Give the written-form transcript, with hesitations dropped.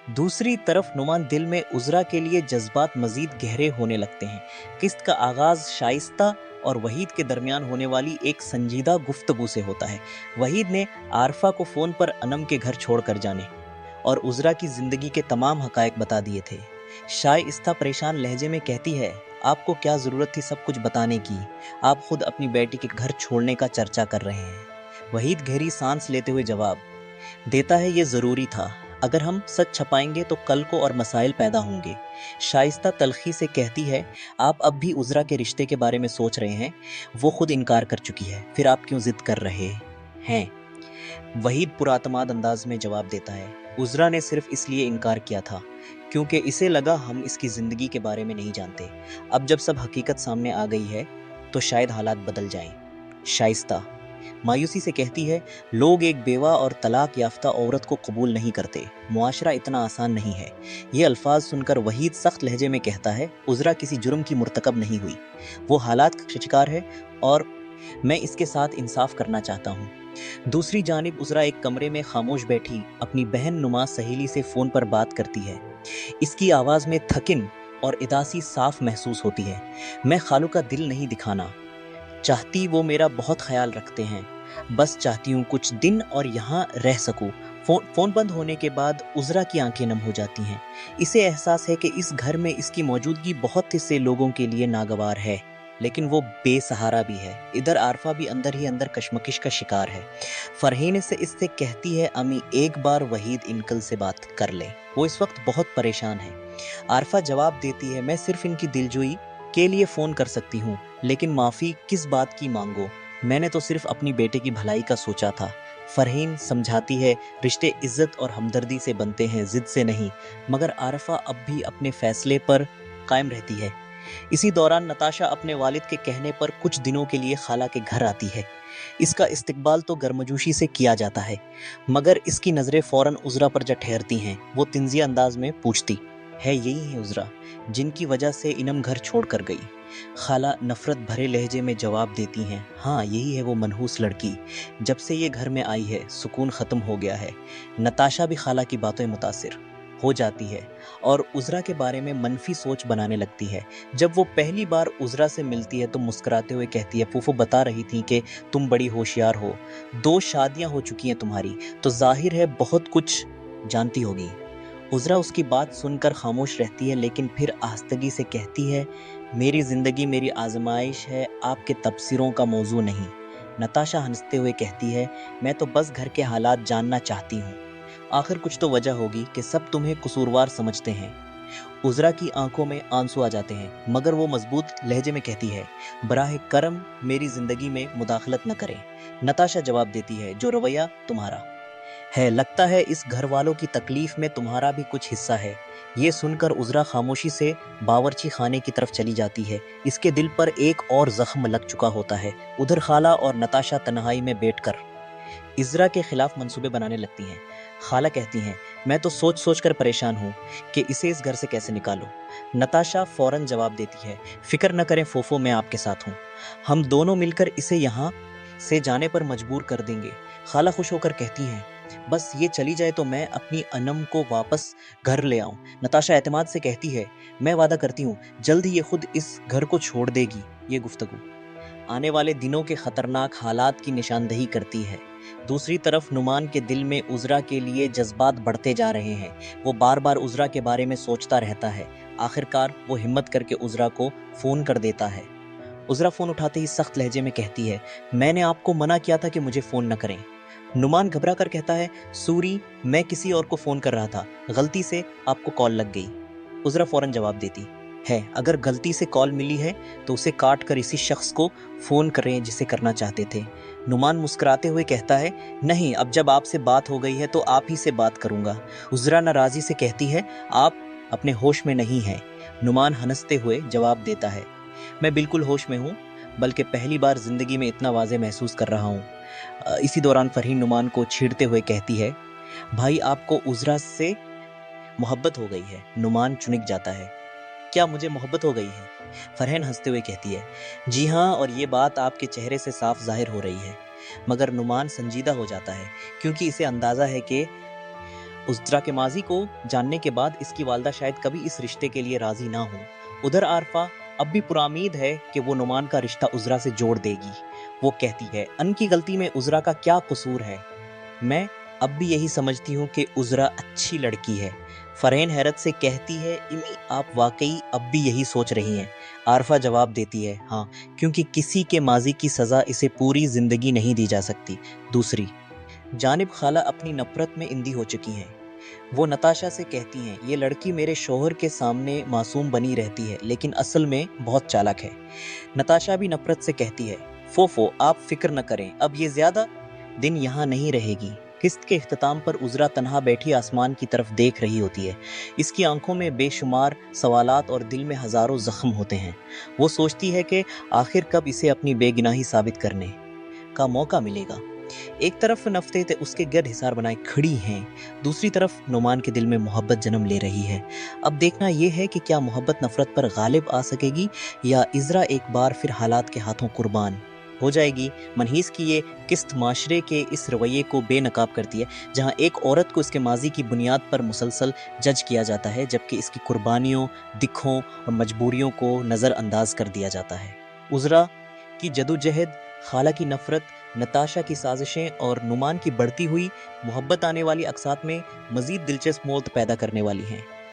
दूसरी तरफ नुमान दिल में उज़रा के लिए जज्बात मजीद गहरे होने लगते हैं। किस्त का आगाज शाइस्ता और वहीद के दरमियान होने वाली एक संजीदा गुफ्तगू से होता है। वहीद ने आरफा को फ़ोन पर अनम के घर छोड़कर जाने और उज़रा की ज़िंदगी के तमाम हकायक बता दिए थे। शाइस्ता परेशान लहजे में कहती है, आपको क्या ज़रूरत थी सब कुछ बताने की? आप खुद अपनी बेटी के घर छोड़ने का चर्चा कर रहे हैं। वहीद गहरी सांस लेते हुए जवाब देता है, ये ज़रूरी था। अगर हम सच छपाएंगे तो कल को और मसाइल पैदा होंगे। शाइस्ता तलखी से कहती है, आप अब भी उज़रा के रिश्ते के बारे में सोच रहे हैं? वो खुद इनकार कर चुकी है, फिर आप क्यों जिद कर रहे हैं? वहीद पुरातमाद अंदाज में जवाब देता है, उज़रा ने सिर्फ इसलिए इनकार किया था क्योंकि इसे लगा हम इसकी ज़िंदगी के बारे में नहीं जानते। अब जब सब हकीकत सामने आ गई है तो शायद हालात बदल जाएं। शाइस्ता मायूसी से कहती है, लोग एक बेवा और तलाक याफ्ता औरत को कबूल नहीं करते। मुआशरा इतना आसान नहीं है। ये अल्फाज सुनकर वहीद सख्त लहजे में कहता है, उज़रा किसी जुर्म की मुर्तकब नहीं हुई। वो हालात का शिकार है और मैं इसके साथ इंसाफ करना चाहता हूँ। दूसरी जानिब उज़रा एक कमरे में खामोश बैठी अपनी बहन नुमा सहेली से फ़ोन पर बात करती है। इसकी आवाज़ में थकिन और इदासी साफ महसूस होती है। मैं खालू का दिल नहीं दिखाना चाहती, वो मेरा बहुत ख्याल रखते हैं। बस चाहती हूँ कुछ दिन और यहाँ रह सकूँ। फ़ोन बंद होने के बाद उज़रा की आंखें नम हो जाती हैं। इसे एहसास है कि इस घर में इसकी मौजूदगी बहुत से लोगों के लिए नागवार है, लेकिन वो बेसहारा भी है। इधर आरफा भी अंदर ही अंदर कशमकश का शिकार है। फरहीन से इससे कहती है, अम्मी एक बार वहीद इंकल से बात कर ले, वो इस वक्त बहुत परेशान है। आरफा जवाब देती है, मैं सिर्फ इनकी दिलजोई के लिए फ़ोन कर सकती हूँ, लेकिन माफ़ी किस बात की मांगो? मैंने तो सिर्फ अपनी बेटे की भलाई का सोचा था। फरहीन समझाती है, रिश्ते इज्जत और हमदर्दी से बनते हैं, जिद से नहीं। मगर आरफा अब भी अपने फैसले पर कायम रहती है। इसी दौरान नताशा अपने वालिद के कहने पर कुछ दिनों के लिए खाला के घर आती है। इसका इस्तकबाल तो गर्मजोशी से किया जाता है, मगर इसकी नज़रें फ़ौरन उज़रा पर जा ठहरती हैं। वो तिंजिया अंदाज में पूछती है, यही है उज़रा जिनकी वजह से इनम घर छोड़ कर गई? खाला नफ़रत भरे लहजे में जवाब देती हैं, हाँ यही है वो मनहूस लड़की। जब से ये घर में आई है सुकून ख़त्म हो गया है। नताशा भी खाला की बातों में मुतासिर हो जाती है और उज़रा के बारे में मनफी सोच बनाने लगती है। जब वो पहली बार उज़रा से मिलती है तो मुस्कुराते हुए कहती है, फूफो बता रही थी कि तुम बड़ी होशियार हो, 2 शादियां हो चुकी हैं तुम्हारी, तो जाहिर है बहुत कुछ जानती होगी। उज़रा उसकी बात सुनकर खामोश रहती है, लेकिन फिर आस्तगी से कहती है, मेरी ज़िंदगी मेरी आजमाइश है, आपके तबसरों का मौजू नहीं। नताशा हंसते हुए कहती है, मैं तो बस घर के हालात जानना चाहती हूँ। आखिर कुछ तो वजह होगी कि सब तुम्हें कसूरवार समझते हैं। उज़रा की आंखों में आंसू आ जाते हैं, मगर वो मजबूत लहजे में कहती है, बराह करम मेरी ज़िंदगी में मुदाखलत न करें। नताशा जवाब देती है, जो रवैया तुम्हारा है, लगता है इस घर वालों की तकलीफ में तुम्हारा भी कुछ हिस्सा है। ये सुनकर उज़रा खामोशी से बावर्ची खाने की तरफ चली जाती है। इसके दिल पर एक और जख्म लग चुका होता है। उधर खाला और नताशा तन्हाई में बैठकर इज़रा के खिलाफ मंसूबे बनाने लगती हैं। खाला कहती हैं, मैं तो सोच सोच कर परेशान हूँ कि इसे इस घर से कैसे निकालो। नताशा फौरन जवाब देती है, फिक्र न करें फोफो, मैं आपके साथ हूँ। हम दोनों मिलकर इसे यहाँ से जाने पर मजबूर कर देंगे। खाला खुश होकर कहती हैं, बस ये चली जाए तो मैं अपनी अनम को वापस घर ले आऊं। नताशा एतमाद से कहती है, मैं वादा करती हूँ जल्द ही ये खुद इस घर को छोड़ देगी। ये गुफ्तगू आने वाले दिनों के खतरनाक हालात की निशानदही करती है। दूसरी तरफ नुमान के दिल में उज़रा के लिए जज्बात बढ़ते जा रहे हैं। वो बार बार उज़रा के बारे में सोचता रहता है। आखिरकार वो हिम्मत करके उज़रा को फ़ोन कर देता है। उज़रा फ़ोन उठाते ही सख्त लहजे में कहती है, मैंने आपको मना किया था कि मुझे फ़ोन न करें। नुमान घबरा कर कहता है, सूरी, मैं किसी और को फ़ोन कर रहा था, गलती से आपको कॉल लग गई। उज़रा फ़ौरन जवाब देती है, अगर गलती से कॉल मिली है तो उसे काट कर इसी शख्स को फ़ोन करें जिसे करना चाहते थे। नुमान मुस्कुराते हुए कहता है, नहीं, अब जब आपसे बात हो गई है तो आप ही से बात करूँगा। उज़रा नाराज़ी से कहती है, आप अपने होश में नहीं हैं। नुमान हंसते हुए जवाब देता है, मैं बिल्कुल होश में हूँ, बल्कि पहली बार ज़िंदगी में इतना वाज़े महसूस कर रहा हूँ। इसी दौरान फरहीन नुमान को छेड़ते हुए कहती है, भाई आपको उज़रा से मोहब्बत हो गई है। नुमान चुनिक जाता है, क्या मुझे मोहब्बत हो गई है? फरहीन हंसते हुए कहती है, जी हाँ, और ये बात आपके चेहरे से साफ जाहिर हो रही है। मगर नुमान संजीदा हो जाता है, क्योंकि इसे अंदाज़ा है कि उज़रा के माजी को जानने के बाद इसकी वालदा शायद कभी इस रिश्ते के लिए राजी ना हो। उधर आरफा अब भी पुरामीद है कि वो नुमान का रिश्ता उज़रा से जोड़ देगी। वो कहती है, अन की गलती में उज़रा का क्या कसूर है? मैं अब भी यही समझती हूँ कि उज़रा अच्छी लड़की है। फरहीन हैरत से कहती है, इमी आप वाकई अब भी यही सोच रही हैं? आरफा जवाब देती है, हाँ, क्योंकि किसी के माजी की सज़ा इसे पूरी ज़िंदगी नहीं दी जा सकती। दूसरी जानिब खाला अपनी नफरत में इंधी हो चुकी हैं। वो नताशा से कहती हैं, ये लड़की मेरे शोहर के सामने मासूम बनी रहती है लेकिन असल में बहुत चालाक है। नताशा भी नफरत से कहती है, फोफो आप फिक्र न करें, अब ये ज्यादा दिन यहाँ नहीं रहेगी। किस्त के इख्तिताम पर उज़रा तन्हा बैठी आसमान की तरफ देख रही होती है। इसकी आंखों में बेशुमार सवालात और दिल में हजारों जख्म होते हैं। वो सोचती है कि आखिर कब इसे अपनी बेगुनाही साबित करने का मौका मिलेगा। एक तरफ नफ़रतें उसके गर्द हिसार बनाए खड़ी हैं, दूसरी तरफ नुमान के दिल में मोहब्बत जन्म ले रही है। अब देखना यह है कि क्या मोहब्बत नफ़रत पर गालिब आ सकेगी या इज़रा एक बार फिर हालात के हाथों कुर्बान हो जाएगी। मनहीस की ये किस्त माशरे के इस रवैये को बेनकाब करती है, जहाँ एक औरत को इसके माजी की बुनियाद पर मुसलसल जज किया जाता है, जबकि इसकी कुर्बानियों, दिखों और मजबूरियों को नज़रअंदाज कर दिया जाता है। उज़रा की जदोजहद, खाला की नफ़रत, नताशा की साजिशें और नुमान की बढ़ती हुई मोहब्बत आने वाली अक़सात में मज़ीद दिलचस्प मोड़ पैदा करने वाली हैं।